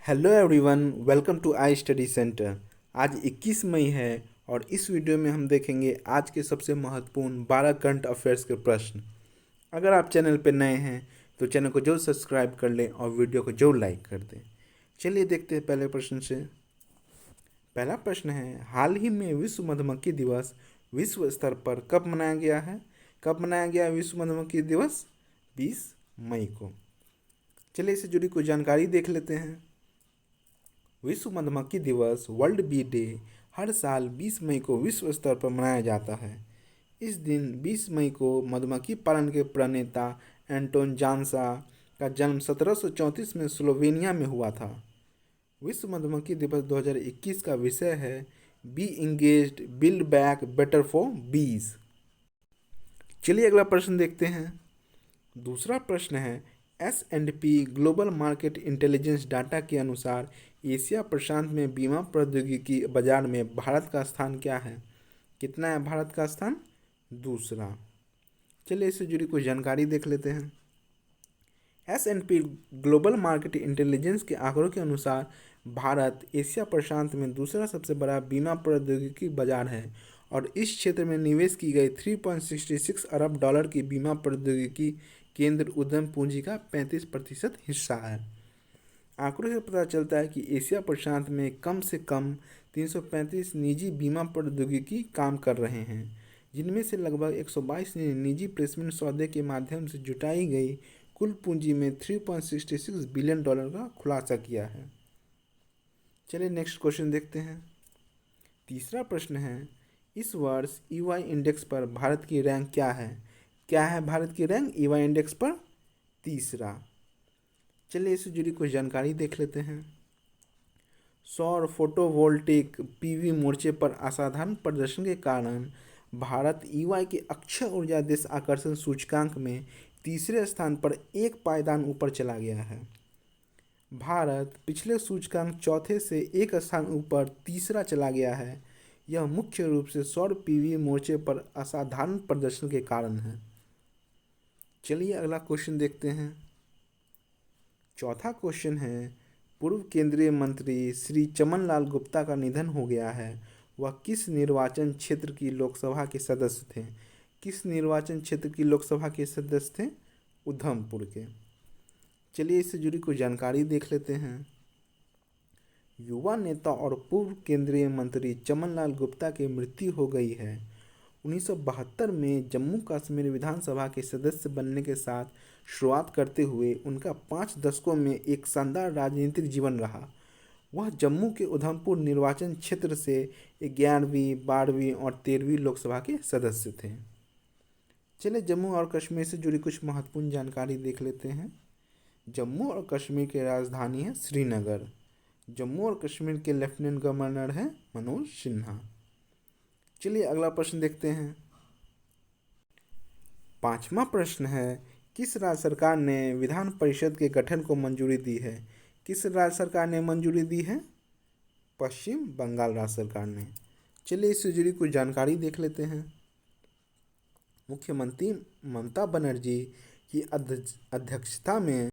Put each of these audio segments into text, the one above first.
Hello everyone, welcome to I study centre. आज 21 मई है और इस वीडियो में हम देखेंगे आज के सबसे महत्वपूर्ण 12 करंट अफेयर्स के प्रश्न। अगर आप चैनल पर नए हैं तो चैनल को जरूर सब्सक्राइब कर लें और वीडियो को जरूर लाइक कर दें। चलिए देखते हैं पहले प्रश्न से। पहला प्रश्न है, हाल ही में विश्व मधुमक्खी दिवस विश्व स्तर पर कब मनाया गया है? कब मनाया गया है विश्व मधुमक्खी दिवस? 20 मई को। चलिए इससे जुड़ी कुछ जानकारी देख लेते हैं। विश्व मधुमक्खी दिवस वर्ल्ड बी डे हर साल 20 मई को विश्व स्तर पर मनाया जाता है। इस दिन 20 मई को मधुमक्खी पालन के प्रणेता एंटोन जानसा का जन्म 1734 में स्लोवेनिया में हुआ था। विश्व मधुमक्खी दिवस 2021 का विषय है bee engaged, build back better for bees. चलिए अगला प्रश्न देखते हैं। दूसरा प्रश्न है, S&P global market intelligence data के अनुसार एशिया प्रशांत में बीमा प्रौद्योगिकी बाजार में भारत का स्थान क्या है? कितना है भारत का स्थान? दूसरा। चलिए इससे जुड़ी कुछ जानकारी देख लेते हैं। S&P ग्लोबल मार्केट इंटेलिजेंस के आंकड़ों के अनुसार भारत एशिया प्रशांत में दूसरा सबसे बड़ा बीमा प्रौद्योगिकी बाजार है और इस क्षेत्र में निवेश की गई 3.66 अरब डॉलर की बीमा प्रौद्योगिकी केंद्र उद्यम पूंजी का 35% हिस्सा है। आंकड़ों से पता चलता है कि एशिया प्रशांत में कम से कम 335 निजी बीमा प्रौद्योगिकी काम कर रहे हैं, जिनमें से लगभग 122 ने निजी प्लेसमेंट सौदे के माध्यम से जुटाई गई कुल पूंजी में 3.66 बिलियन डॉलर का खुलासा किया है। चलिए नेक्स्ट क्वेश्चन देखते हैं। तीसरा प्रश्न है, इस वर्ष ईवाई इंडेक्स पर भारत की रैंक क्या है? क्या है भारत की रैंक ईवाई इंडेक्स पर? तीसरा। चलिए इससे जुड़ी कुछ जानकारी देख लेते हैं। सौर फोटोवोल्टिक पीवी मोर्चे पर असाधारण प्रदर्शन के कारण भारत ईवाई के अक्षय ऊर्जा देश आकर्षण सूचकांक में तीसरे स्थान पर एक पायदान ऊपर चला गया है। भारत पिछले सूचकांक चौथे से एक स्थान ऊपर तीसरा चला गया है। यह मुख्य रूप से सौर पीवी मोर्चे पर असाधारण प्रदर्शन के कारण है। चलिए अगला क्वेश्चन देखते हैं। चौथा क्वेश्चन है, पूर्व केंद्रीय मंत्री श्री चमन लाल गुप्ता का निधन हो गया है। वह किस निर्वाचन क्षेत्र की लोकसभा के सदस्य थे? किस निर्वाचन क्षेत्र की लोकसभा के सदस्य थे? उधमपुर के। चलिए इससे जुड़ी कुछ जानकारी देख लेते हैं। युवा नेता और पूर्व केंद्रीय मंत्री चमन लाल गुप्ता की मृत्यु हो गई है। 1972 में जम्मू कश्मीर विधानसभा के सदस्य बनने के साथ शुरुआत करते हुए उनका 5 दशकों में एक शानदार राजनीतिक जीवन रहा। वह जम्मू के उधमपुर निर्वाचन क्षेत्र से 11वीं, 12वीं और 13वीं लोकसभा के सदस्य थे। चलिए जम्मू और कश्मीर से जुड़ी कुछ महत्वपूर्ण जानकारी देख लेते हैं। जम्मू और कश्मीर की राजधानी है श्रीनगर। जम्मू और कश्मीर के लेफ्टिनेंट गवर्नर हैं मनोज सिन्हा। चलिए अगला प्रश्न देखते हैं। पांचवा प्रश्न है, किस राज्य सरकार ने विधान परिषद के गठन को मंजूरी दी है? किस राज्य सरकार ने मंजूरी दी है? पश्चिम बंगाल राज्य सरकार ने। चलिए इससे जुड़ी कुछ जानकारी देख लेते हैं। मुख्यमंत्री ममता बनर्जी की अध्यक्षता में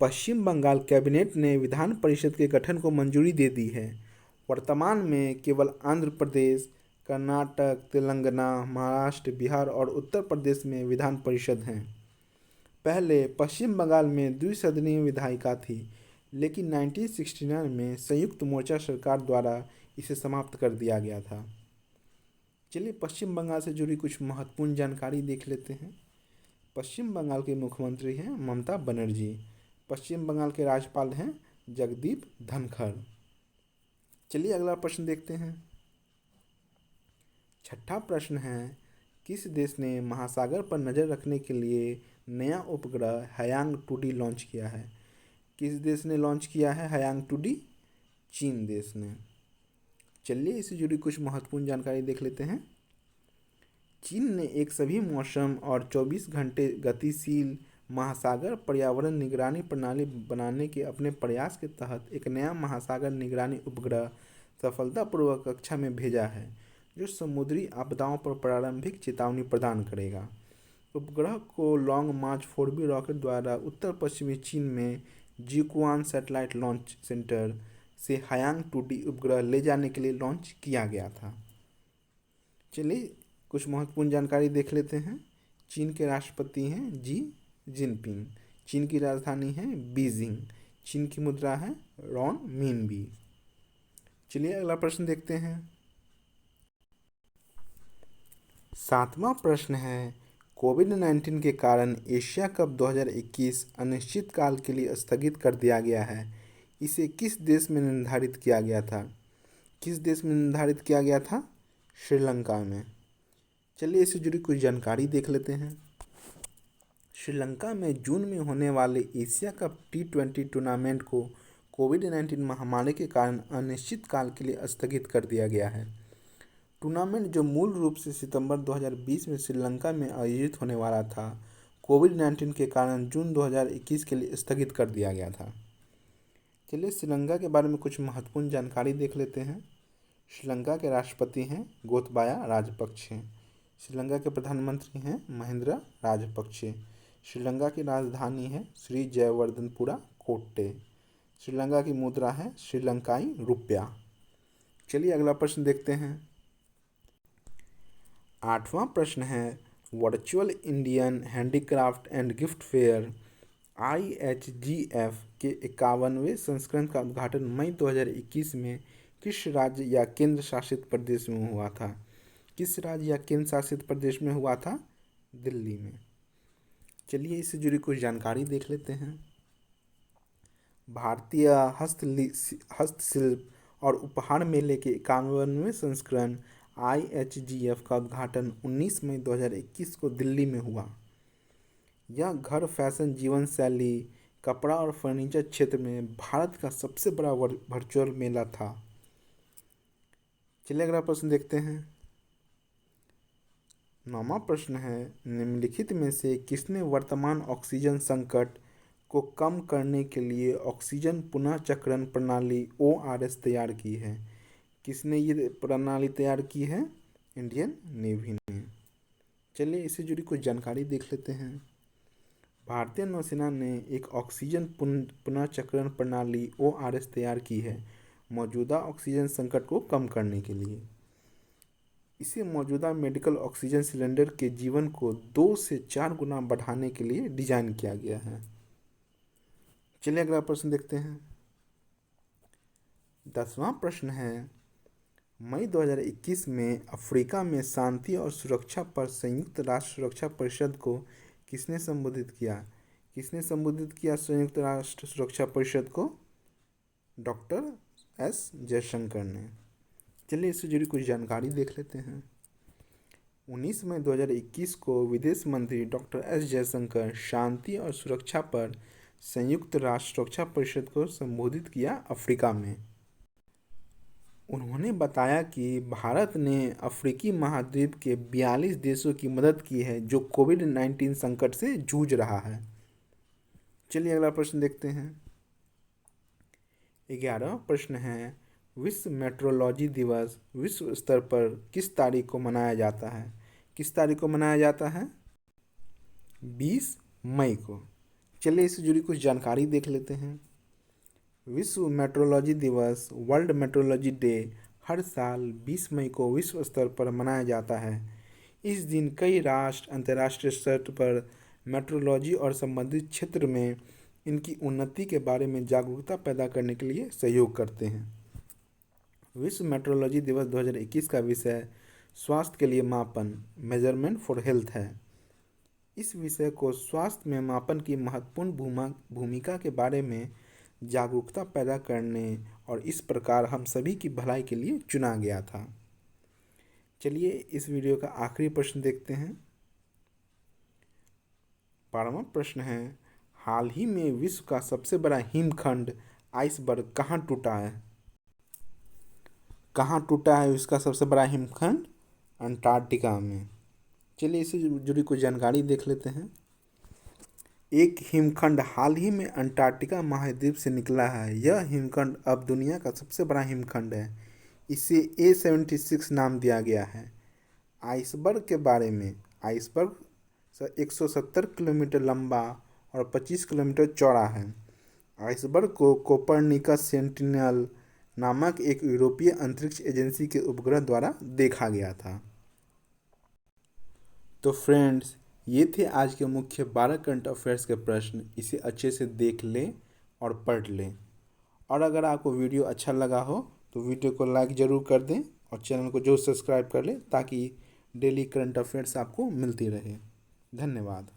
पश्चिम बंगाल कैबिनेट ने विधान परिषद के गठन को मंजूरी दे दी है। वर्तमान में केवल आंध्र प्रदेश, कर्नाटक, तेलंगाना, महाराष्ट्र, बिहार और उत्तर प्रदेश में विधान परिषद हैं। पहले पश्चिम बंगाल में द्विसदनीय विधायिका थी, लेकिन 1969 में संयुक्त मोर्चा सरकार द्वारा इसे समाप्त कर दिया गया था। चलिए पश्चिम बंगाल से जुड़ी कुछ महत्वपूर्ण जानकारी देख लेते हैं। पश्चिम बंगाल के मुख्यमंत्री हैं ममता बनर्जी। पश्चिम बंगाल के राज्यपाल हैं जगदीप धनखड़। चलिए अगला प्रश्न देखते हैं। छठा प्रश्न है, किस देश ने महासागर पर नज़र रखने के लिए नया उपग्रह हयांग 2D लॉन्च किया है? किस देश ने लॉन्च किया है हयांग 2D? चीन देश ने। चलिए इससे जुड़ी कुछ महत्वपूर्ण जानकारी देख लेते हैं। चीन ने एक सभी मौसम और 24 घंटे गतिशील महासागर पर्यावरण निगरानी प्रणाली बनाने के अपने प्रयास के तहत एक नया महासागर निगरानी उपग्रह सफलतापूर्वक कक्षा में भेजा है, जो समुद्री आपदाओं पर प्रारंभिक चेतावनी प्रदान करेगा। उपग्रह को लॉन्ग मार्च 4B रॉकेट द्वारा उत्तर पश्चिमी चीन में जिक्वान सैटेलाइट लॉन्च सेंटर से हायांग 2D उपग्रह ले जाने के लिए लॉन्च किया गया था। चलिए कुछ महत्वपूर्ण जानकारी देख लेते हैं। चीन के राष्ट्रपति हैं जी जिनपिंग। चीन की राजधानी है बीजिंग। चीन की मुद्रा है रॉन मिनबी। चलिए अगला प्रश्न देखते हैं। 7वां प्रश्न है, कोविड-19 के कारण एशिया कप 2021 अनिश्चितकाल के लिए स्थगित कर दिया गया है। इसे किस देश में निर्धारित किया गया था? किस देश में निर्धारित किया गया था? श्रीलंका में। चलिए इससे जुड़ी कुछ जानकारी देख लेते हैं। श्रीलंका में जून में होने वाले एशिया कप T20 टूर्नामेंट को कोविड-19 महामारी के कारण अनिश्चितकाल के लिए स्थगित कर दिया गया है। टूर्नामेंट जो मूल रूप से सितंबर 2020 में श्रीलंका में आयोजित होने वाला था, कोविड-19 के कारण जून 2021 के लिए स्थगित कर दिया गया था। चलिए श्रीलंका के बारे में कुछ महत्वपूर्ण जानकारी देख लेते हैं। श्रीलंका के राष्ट्रपति हैं गोतबाया राजपक्षे। श्रीलंका के प्रधानमंत्री हैं महिंद्रा राजपक्षे। श्रीलंका की राजधानी है श्री जयवर्धनपुरा कोट्टे। श्रीलंका की मुद्रा है श्रीलंकाई रुपया। चलिए अगला प्रश्न देखते हैं। 8वां प्रश्न है, virtual Indian handicraft and gift fair IHGF के 51वें संस्करण का उद्घाटन मई 2021 में किस राज्य या केंद्र शासित प्रदेश में हुआ था? किस राज्य या केंद्र शासित प्रदेश में हुआ था? दिल्ली में। चलिए इससे जुड़ी कुछ जानकारी देख लेते हैं। भारतीय हस्तशिल्प और उपहार मेले के 51वें संस्करण IHGF का उद्घाटन 19 मई 2021 को दिल्ली में हुआ। यह घर, फैशन, जीवन शैली, कपड़ा और फर्नीचर क्षेत्र में भारत का सबसे बड़ा वर्चुअल मेला था। चलिए अगला प्रश्न देखते हैं। 9वां प्रश्न है, निम्नलिखित में से किसने वर्तमान ऑक्सीजन संकट को कम करने के लिए ऑक्सीजन पुनःचक्रण प्रणाली ORS तैयार की है? किसने ये प्रणाली तैयार की है? इंडियन नेवी ने। चलिए इससे जुड़ी कुछ जानकारी देख लेते हैं। भारतीय नौसेना ने एक ऑक्सीजन पुनःचक्रण प्रणाली ORS तैयार की है मौजूदा ऑक्सीजन संकट को कम करने के लिए। इसे मौजूदा मेडिकल ऑक्सीजन सिलेंडर के जीवन को 2 से 4 गुना बढ़ाने के लिए डिजाइन किया गया है। चलिए अगला प्रश्न देखते हैं। 10वां प्रश्न है, मई 2021 में अफ्रीका में शांति और सुरक्षा पर संयुक्त राष्ट्र सुरक्षा परिषद को किसने संबोधित किया? किसने संबोधित किया संयुक्त राष्ट्र सुरक्षा परिषद को? डॉक्टर S जयशंकर ने। चलिए इससे जुड़ी कुछ जानकारी देख लेते हैं। 19 मई 2021 को विदेश मंत्री डॉक्टर S जयशंकर शांति और सुरक्षा पर संयुक्त राष्ट्र सुरक्षा परिषद को संबोधित किया अफ्रीका में। उन्होंने बताया कि भारत ने अफ्रीकी महाद्वीप के 42 देशों की मदद की है जो कोविड-19 संकट से जूझ रहा है। चलिए अगला प्रश्न देखते हैं। 11वां प्रश्न है, विश्व मेट्रोलॉजी दिवस विश्व स्तर पर किस तारीख को मनाया जाता है? किस तारीख को मनाया जाता है? 20 मई को। चलिए इससे जुड़ी कुछ जानकारी देख लेते हैं। विश्व मेट्रोलॉजी दिवस वर्ल्ड मेट्रोलॉजी डे हर साल 20 मई को विश्व स्तर पर मनाया जाता है। इस दिन कई राष्ट्र अंतर्राष्ट्रीय स्तर पर मेट्रोलॉजी और संबंधित क्षेत्र में इनकी उन्नति के बारे में जागरूकता पैदा करने के लिए सहयोग करते हैं। विश्व मेट्रोलॉजी दिवस 2021 का विषय स्वास्थ्य के लिए मापन मेजरमेंट फॉर हेल्थ है। इस विषय को स्वास्थ्य में मापन की महत्वपूर्ण भूमिका के बारे में जागरूकता पैदा करने और इस प्रकार हम सभी की भलाई के लिए चुना गया था। चलिए इस वीडियो का आखिरी प्रश्न देखते हैं। 12वां प्रश्न है, हाल ही में विश्व का सबसे बड़ा हिमखंड आइसबर्ग कहाँ टूटा है? कहाँ टूटा है इसका सबसे बड़ा हिमखंड? अंटार्कटिका में। चलिए इससे जुड़ी कुछ जानकारी देख लेते हैं। एक हिमखंड हाल ही में अंटार्कटिका महाद्वीप से निकला है। यह हिमखंड अब दुनिया का सबसे बड़ा हिमखंड है। इसे A76 नाम दिया गया है। आइसबर्ग के बारे में, आइसबर्ग 170 किलोमीटर लंबा और 25 किलोमीटर चौड़ा है। आइसबर्ग को कोपरनिकस सेंटिनल नामक एक यूरोपीय अंतरिक्ष एजेंसी के उपग्रह द्वारा देखा गया था। तो फ्रेंड्स, ये थे आज के मुख्य 12 करंट अफेयर्स के प्रश्न। इसे अच्छे से देख लें और पढ़ लें। और अगर आपको वीडियो अच्छा लगा हो तो वीडियो को लाइक ज़रूर कर दें और चैनल को जरूर सब्सक्राइब कर लें ताकि डेली करंट अफेयर्स आपको मिलती रहे। धन्यवाद।